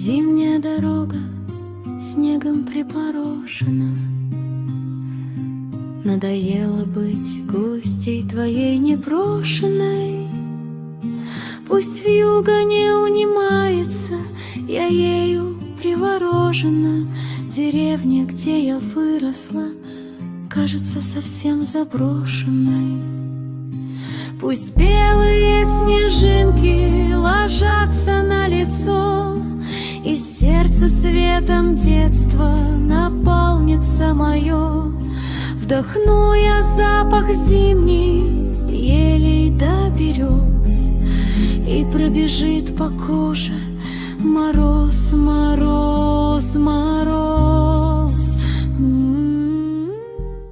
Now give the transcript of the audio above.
Зимняя дорога снегом припорошена. Надоело быть гостьей твоей непрошенной. Пусть вьюга не унимается, я ею приворожена. Деревня, где я выросла, кажется совсем заброшенной. Пусть белые снежинки ложатся на лицо, и сердце светом детства наполнится мое. Вдохну я запах зимний елей до берез, и пробежит по коже мороз, мороз.